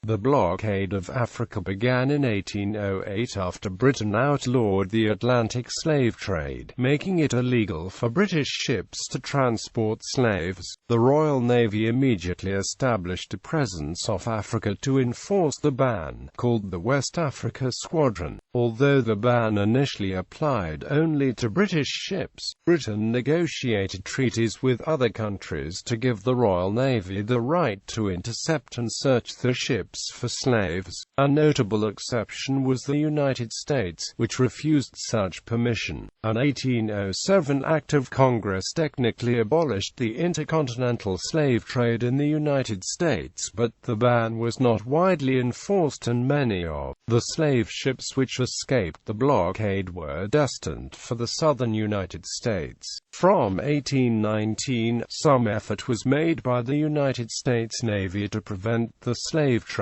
The Blockade of Africa began in 1808 after Britain outlawed the Atlantic slave trade, making it illegal for British ships to transport slaves. The Royal Navy immediately established a presence off Africa to enforce the ban, called the West Africa Squadron. Although the ban initially applied only to British ships, Britain negotiated treaties with other countries to give the Royal Navy the right to intercept and search the ships for slaves. A notable exception was the United States, which refused such permission. An 1807 Act of Congress technically abolished the intercontinental slave trade in the United States, but the ban was not widely enforced, and many of the slave ships which escaped the blockade were destined for the southern United States. From 1819, some effort was made by the United States Navy to prevent the slave trade.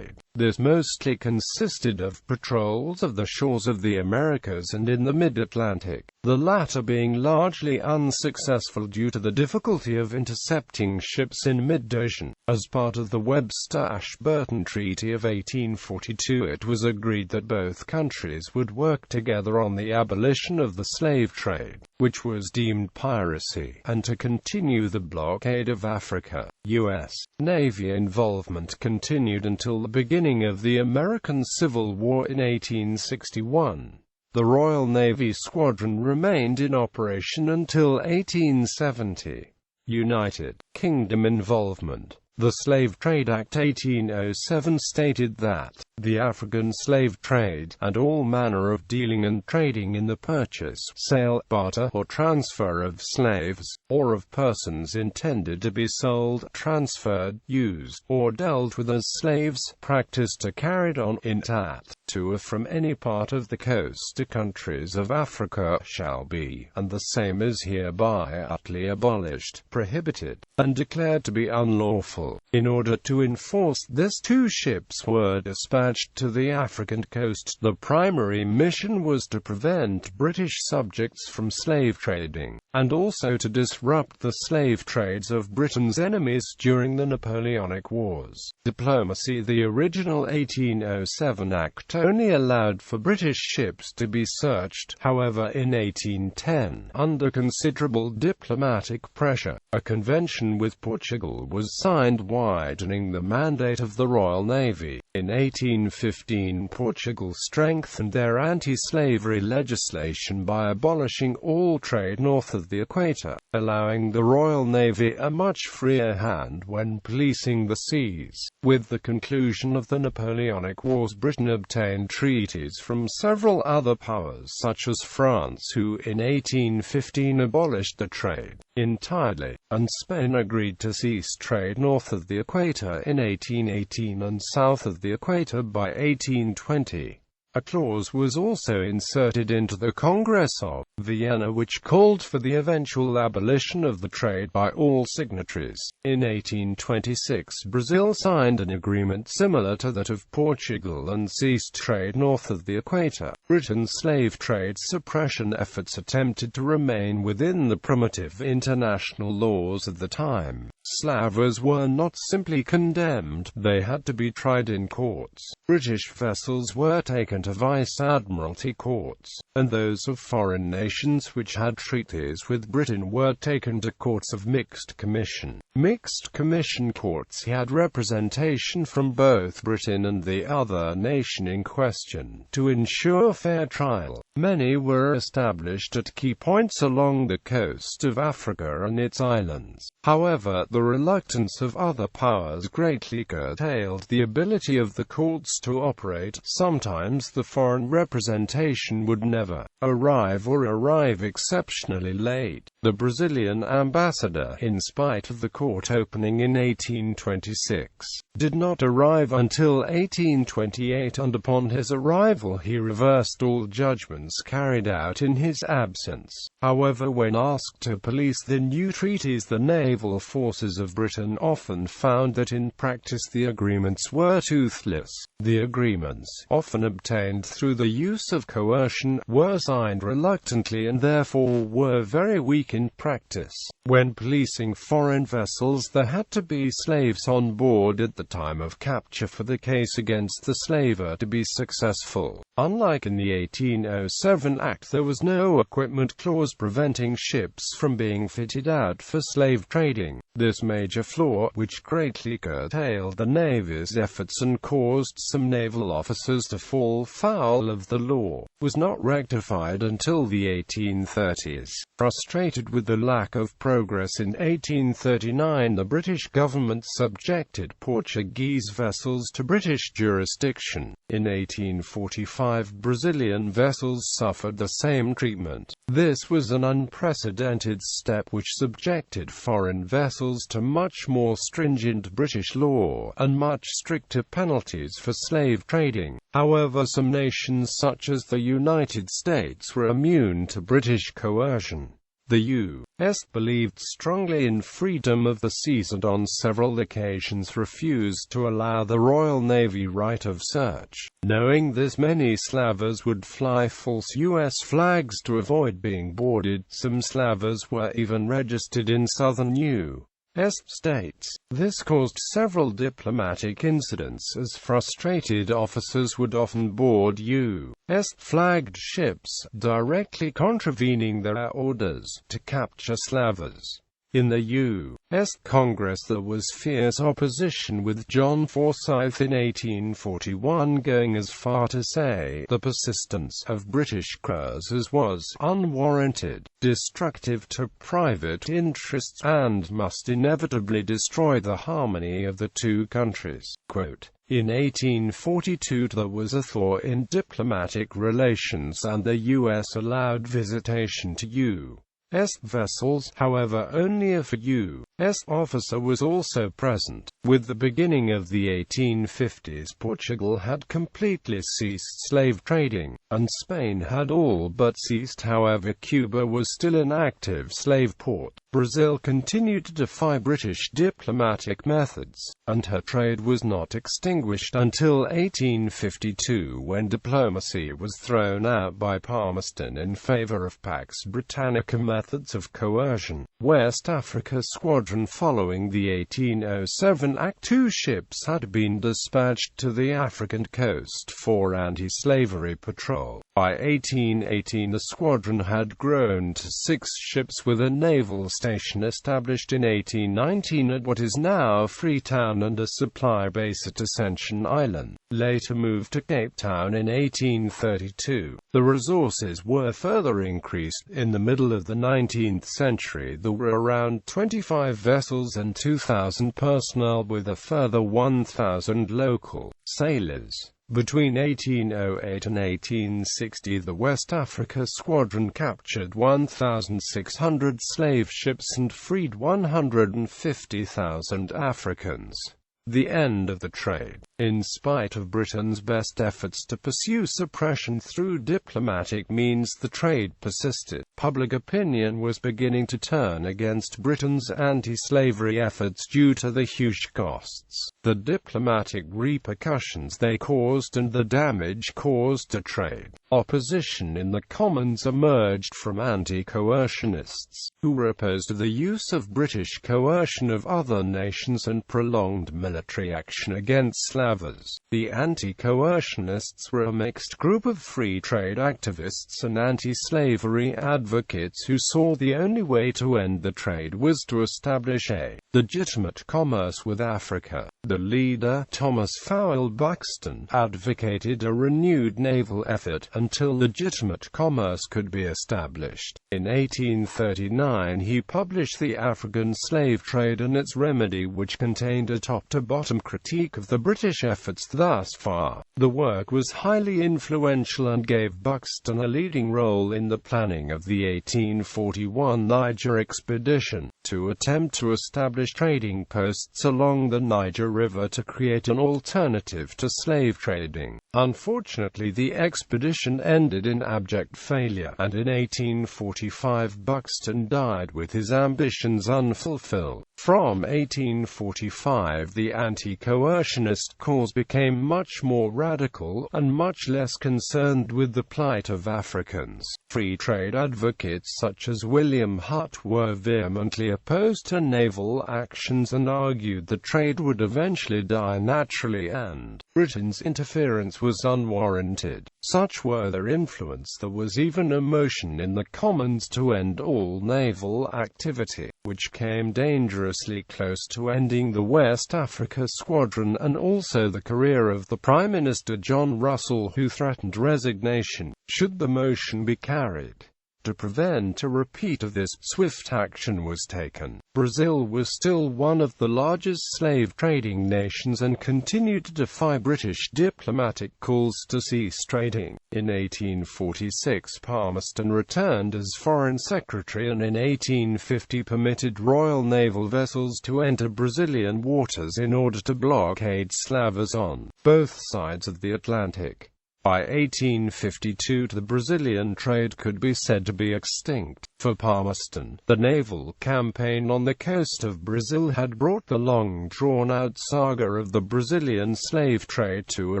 This mostly consisted of patrols of the shores of the Americas and in the mid-Atlantic, the latter being largely unsuccessful due to the difficulty of intercepting ships in mid-ocean. As part of the Webster-Ashburton Treaty of 1842, it was agreed that both countries would work together on the abolition of the slave trade, which was deemed piracy, and to continue the blockade of Africa. U.S. Navy involvement continued until the beginning of the American Civil War in 1861. The Royal Navy Squadron remained in operation until 1870. United Kingdom involvement. The Slave Trade Act 1807 stated that the African slave trade, and all manner of dealing and trading in the purchase, sale, barter, or transfer of slaves, or of persons intended to be sold, transferred, used, or dealt with as slaves, practiced or carried on, in, at, to or from any part of the coast to countries of Africa, shall be, and the same is hereby utterly abolished, prohibited, and declared to be unlawful. In order to enforce this, 2 ships were dispatched to the African coast. The primary mission was to prevent British subjects from slave trading, and also to disrupt the slave trades of Britain's enemies during the Napoleonic Wars. Diplomacy. The original 1807 Act only allowed for British ships to be searched. However, in 1810, under considerable diplomatic pressure, a convention with Portugal was signed widening the mandate of the Royal Navy. In 1815, Portugal strengthened their anti-slavery legislation by abolishing all trade north of the equator, allowing the Royal Navy a much freer hand when policing the seas. With the conclusion of the Napoleonic Wars, Britain obtained treaties from several other powers such as France, who in 1815 abolished the trade entirely, and Spain agreed to cease trade north of the equator in 1818 and south of the equator by 1820. A clause was also inserted into the Congress of Vienna which called for the eventual abolition of the trade by all signatories. In 1826, Brazil signed an agreement similar to that of Portugal and ceased trade north of the equator. Britain's slave trade suppression efforts attempted to remain within the primitive international laws of the time. Slavers were not simply condemned, they had to be tried in courts. British vessels were taken to vice-admiralty courts, and those of foreign nations which had treaties with Britain were taken to courts of mixed commission. Mixed commission courts had representation from both Britain and the other nation in question, to ensure fair trial. Many were established at key points along the coast of Africa and its islands. However, the reluctance of other powers greatly curtailed the ability of the courts to operate. Sometimes the foreign representation would never arrive or arrive exceptionally late. The Brazilian ambassador, in spite of the court opening in 1826, did not arrive until 1828, and upon his arrival he reversed all judgments carried out in his absence. However, when asked to police the new treaties, the naval forces of Britain often found that in practice the agreements were toothless. The agreements, often obtained through the use of coercion, were signed reluctantly and therefore were very weak in practice. When policing foreign vessels, there had to be slaves on board at the time of capture for the case against the slaver to be successful. Unlike in the 1807 Act, there was no equipment clause preventing ships from being fitted out for slave trading. This major flaw, which greatly curtailed the Navy's efforts and caused some naval officers to fall foul of the law, was not rectified until the 1830s. Frustrated with the lack of progress in 1839, the British government subjected Portuguese vessels to British jurisdiction. In 1845, Brazilian vessels suffered the same treatment. This was an unprecedented step which subjected foreign vessels to much more stringent British law, and much stricter penalties for slave trading. However, some nations such as the United States were immune to British coercion. The U.S. believed strongly in freedom of the seas and on several occasions refused to allow the Royal Navy right of search. Knowing this, many slavers would fly false U.S. flags to avoid being boarded. Some slavers were even registered in southern U.S. states. This caused several diplomatic incidents, as frustrated officers would often board U.S.-flagged ships, directly contravening their orders to capture slavers. In the U.S. Congress there was fierce opposition, with John Forsyth in 1841 going as far to say the persistence of British coercion was unwarranted, destructive to private interests, and must inevitably destroy the harmony of the two countries. Quote, in 1842 there was a thaw in diplomatic relations and the U.S. allowed visitation to U.S. vessels, however only if a U.S. officer was also present. With the beginning of the 1850s, Portugal had completely ceased slave trading, and Spain had all but ceased. However, Cuba was still an active slave port. Brazil continued to defy British diplomatic methods, and her trade was not extinguished until 1852, when diplomacy was thrown out by Palmerston in favor of Pax Britannica methods of coercion. West Africa Squadron. Following the 1807 Act, 2 ships had been dispatched to the African coast for anti-slavery patrol. By 1818 the squadron had grown to 6 ships, with a naval station established in 1819 at what is now Freetown and a supply base at Ascension Island, later moved to Cape Town in 1832. The resources were further increased. In the middle of the 19th century there were around 25 vessels and 2,000 personnel, with a further 1,000 local sailors. Between 1808 and 1860 the West Africa Squadron captured 1,600 slave ships and freed 150,000 Africans. The end of the trade. In spite of Britain's best efforts to pursue suppression through diplomatic means, the trade persisted. Public opinion was beginning to turn against Britain's anti-slavery efforts due to the huge costs, the diplomatic repercussions they caused, and the damage caused to trade. Opposition in the Commons emerged from anti-coercionists, who were opposed to the use of British coercion of other nations and prolonged military action against slavers. The anti-coercionists were a mixed group of free trade activists and anti-slavery advocates who saw the only way to end the trade was to establish a legitimate commerce with Africa. The leader, Thomas Fowell Buxton, advocated a renewed naval effort until legitimate commerce could be established. In 1839 he published The African Slave Trade and Its Remedy, which contained a top-to-bottom critique of the British efforts thus far. The work was highly influential and gave Buxton a leading role in the planning of the 1841 Niger expedition, to attempt to establish trading posts along the Niger River to create an alternative to slave trading. Unfortunately, the expedition ended in abject failure, and in 1845 Buxton died with his ambitions unfulfilled. From 1845 the anti-coercionist cause became much more radical, and much less concerned with the plight of Africans. Free trade advocates such as William Hutt were vehemently opposed to naval actions and argued that trade would eventually die naturally and Britain's interference was unwarranted. Such were their influence there was even a motion in the Commons to end all naval activity, which came dangerously close to ending the West Africa Squadron and also the career of the Prime Minister John Russell, who threatened resignation should the motion be carried. To prevent a repeat of this, swift action was taken. Brazil was still one of the largest slave-trading nations and continued to defy British diplomatic calls to cease trading. In 1846 Palmerston returned as Foreign Secretary and in 1850 permitted Royal Naval vessels to enter Brazilian waters in order to blockade slavers on both sides of the Atlantic. By 1852 the Brazilian trade could be said to be extinct. For Palmerston, the naval campaign on the coast of Brazil had brought the long-drawn-out saga of the Brazilian slave trade to a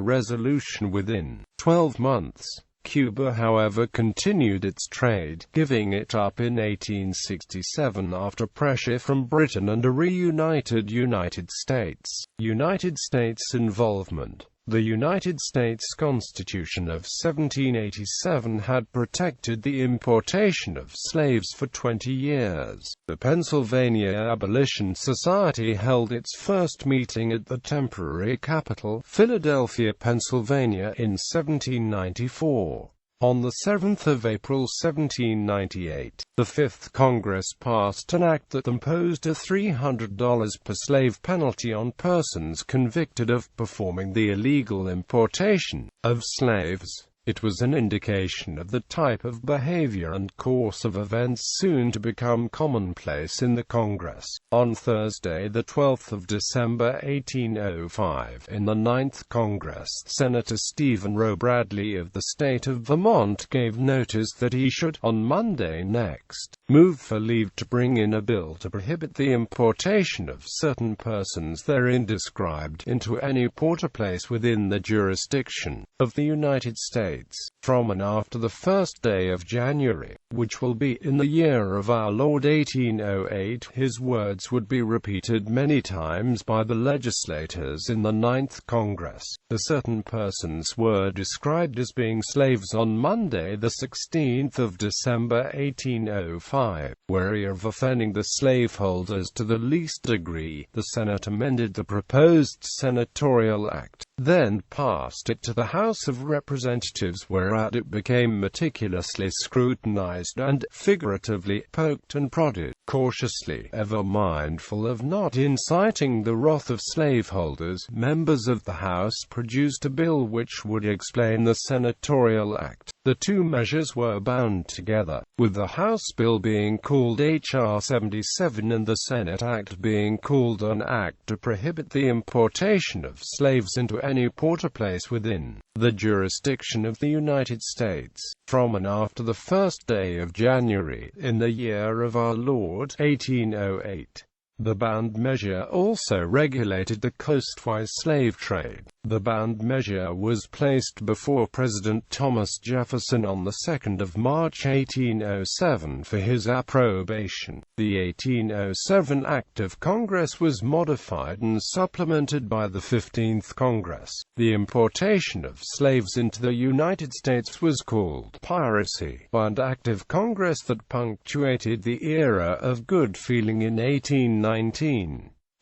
resolution within 12 months. Cuba, however, continued its trade, giving it up in 1867 after pressure from Britain and a reunited United States. United States involvement. The United States Constitution of 1787 had protected the importation of slaves for 20 years. The Pennsylvania Abolition Society held its first meeting at the temporary capital, Philadelphia, Pennsylvania, in 1794. On the 7th of April 1798, the Fifth Congress passed an act that imposed a $300 per slave penalty on persons convicted of performing the illegal importation of slaves. It was an indication of the type of behavior and course of events soon to become commonplace in the Congress. On Thursday, the 12th of December 1805, in the Ninth Congress, Senator Stephen Roe Bradley of the state of Vermont gave notice that he should, on Monday next, move for leave to bring in a bill to prohibit the importation of certain persons therein described into any port or place within the jurisdiction of the United States. From and after the first day of January, which will be in the year of our Lord 1808, his words would be repeated many times by the legislators in the Ninth Congress. The certain persons were described as being slaves on Monday, the 16th of December 1805. Wary of offending the slaveholders to the least degree, the Senate amended the proposed senatorial act, then passed it to the House of Representatives, whereat it became meticulously scrutinized and, figuratively, poked and prodded. Cautiously, ever mindful of not inciting the wrath of slaveholders, members of the House produced a bill which would explain the senatorial act. The two measures were bound together, with the House bill being called H.R. 77 and the Senate Act being called an Act to prohibit the importation of slaves into any port or place within the jurisdiction of the United States. From and after the first day of January, in the year of our Lord 1808, the banned measure also regulated the coastwise slave trade. The banned measure was placed before President Thomas Jefferson on the 2nd of March 1807 for his approbation. The 1807 Act of Congress was modified and supplemented by the 15th Congress. The importation of slaves into the United States was called piracy, an Act of Congress that punctuated the era of good feeling in 1819.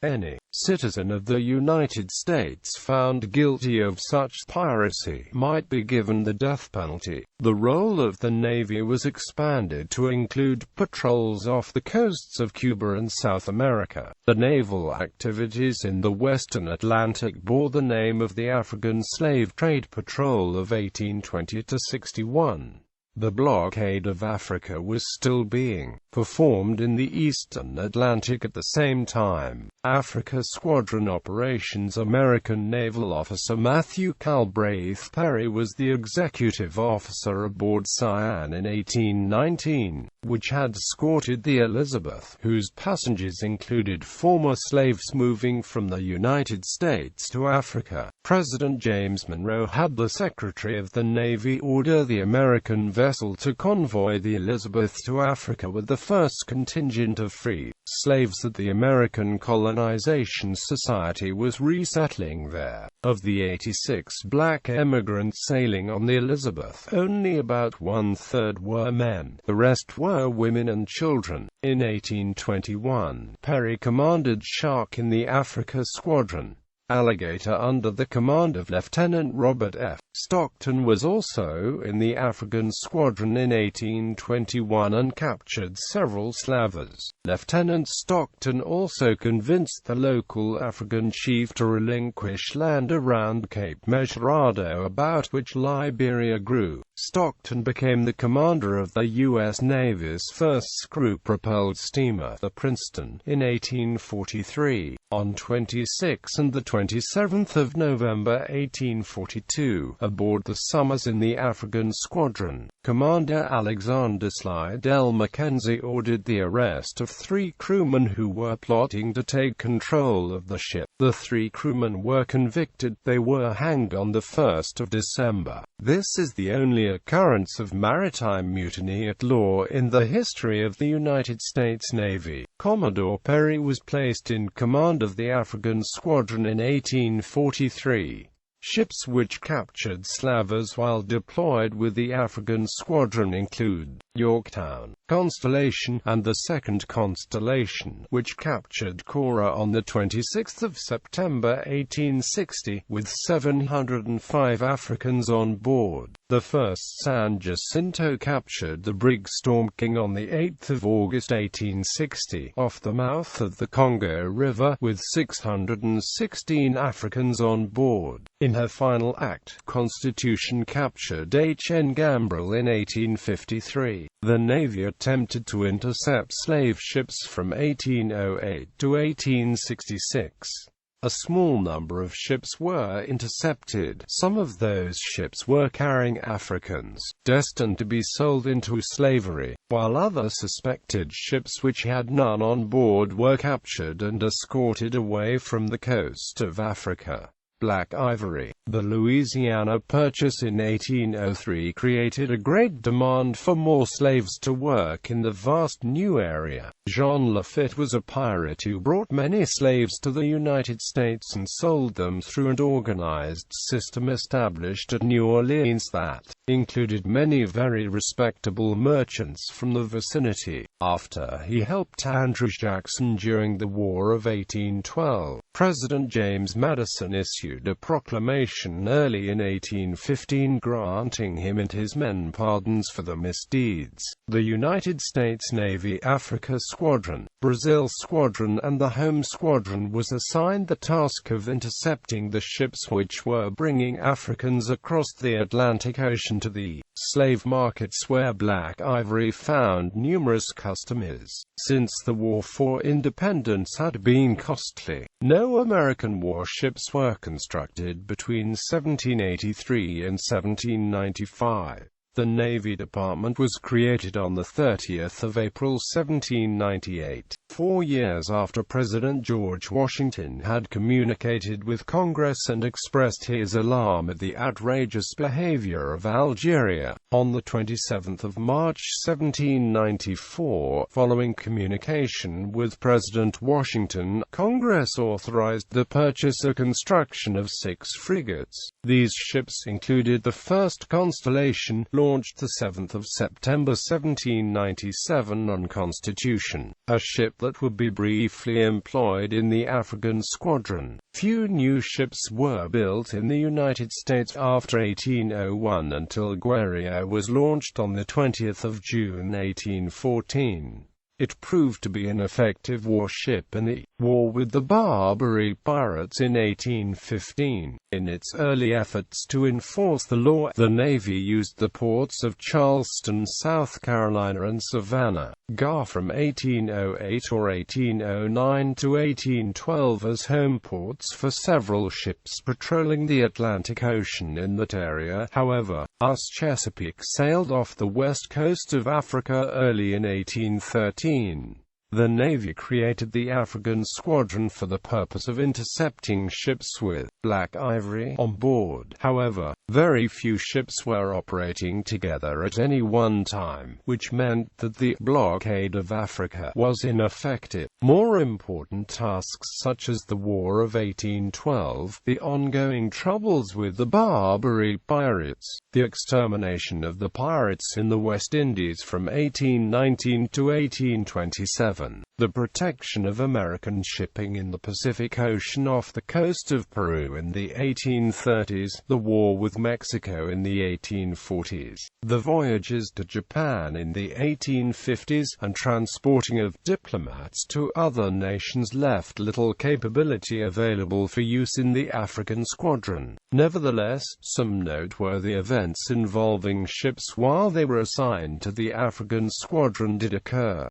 Any citizen of the United States found guilty of such piracy might be given the death penalty. The role of the Navy was expanded to include patrols off the coasts of Cuba and South America. The naval activities in the Western Atlantic bore the name of the African Slave Trade Patrol of 1820–61. The Blockade of Africa was still being performed in the Eastern Atlantic at the same time. Africa Squadron Operations. American naval officer Matthew Calbraith Perry was the executive officer aboard Cyane in 1819. which had escorted the Elizabeth, whose passengers included former slaves moving from the United States to Africa. President James Monroe had the Secretary of the Navy order the American vessel to convoy the Elizabeth to Africa with the first contingent of free slaves that the American Colonization Society was resettling there. Of the 86 black emigrants sailing on the Elizabeth, only about one-third were men. The rest were women and children. In 1821, Perry commanded Shark in the Africa Squadron. Alligator under the command of Lieutenant Robert F. Stockton was also in the African Squadron in 1821 and captured several slavers. Lieutenant Stockton also convinced the local African chief to relinquish land around Cape Mesurado, about which Liberia grew. Stockton became the commander of the U.S. Navy's first screw-propelled steamer, the Princeton, in 1843. On 26 and 27 November 1842, aboard the Somers in the African Squadron, Commander Alexander Slidell Mackenzie ordered the arrest of 3 crewmen who were plotting to take control of the ship. The 3 crewmen were convicted. They were hanged on the 1st of December. This is the only occurrence of maritime mutiny at law in the history of the United States Navy. Commodore Perry was placed in command of the African Squadron in 1843. Ships which captured slavers while deployed with the African Squadron include Yorktown, Constellation, and the Second Constellation, which captured Cora on 26 September 1860, with 705 Africans on board. The first San Jacinto captured the brig Storm King on 8 August 1860, off the mouth of the Congo River, with 616 Africans on board. In her final act, Constitution captured H.N. Gambrill in 1853. The Navy attempted to intercept slave ships from 1808 to 1866. A small number of ships were intercepted. Some of those ships were carrying Africans, destined to be sold into slavery, while other suspected ships which had none on board were captured and escorted away from the coast of Africa. Black ivory. The Louisiana Purchase in 1803 created a great demand for more slaves to work in the vast new area. Jean Lafitte was a pirate who brought many slaves to the United States and sold them through an organized system established at New Orleans that included many very respectable merchants from the vicinity. After he helped Andrew Jackson during the War of 1812, President James Madison issued a proclamation early in 1815 granting him and his men pardons for the misdeeds. The United States Navy Africa Squadron, Brazil Squadron, and the Home Squadron was assigned the task of intercepting the ships which were bringing Africans across the Atlantic Ocean to the slave markets where black ivory found numerous customers. Since the War for Independence had been costly, no American warships were constructed between 1783 and 1795. The Navy Department was created on 30 April 1798, 4 years after President George Washington had communicated with Congress and expressed his alarm at the outrageous behavior of Algeria. On 27 March 1794, following communication with President Washington, Congress authorized the purchase and construction of 6 frigates. These ships included the first Constellation, launched 7 September 1797 on Constitution, a ship that would be briefly employed in the African Squadron. Few new ships were built in the United States after 1801 until Guerriere was launched on 20 June 1814. It proved to be an effective warship and the war with the Barbary pirates in 1815. In its early efforts to enforce the law, the Navy used the ports of Charleston, South Carolina and Savannah, GA from 1808 or 1809 to 1812 as home ports for several ships patrolling the Atlantic Ocean in that area. However, US Chesapeake sailed off the west coast of Africa early in 1813. The Navy created the African Squadron for the purpose of intercepting ships with black ivory on board. However, very few ships were operating together at any one time, which meant that the Blockade of Africa was ineffective. More important tasks such as the War of 1812, the ongoing troubles with the Barbary pirates, the extermination of the pirates in the West Indies from 1819 to 1827, the protection of American shipping in the Pacific Ocean off the coast of Peru in the 1830s, the war with Mexico in the 1840s, the voyages to Japan in the 1850s, and transporting of diplomats to other nations left little capability available for use in the African Squadron. Nevertheless, some noteworthy events involving ships while they were assigned to the African Squadron did occur.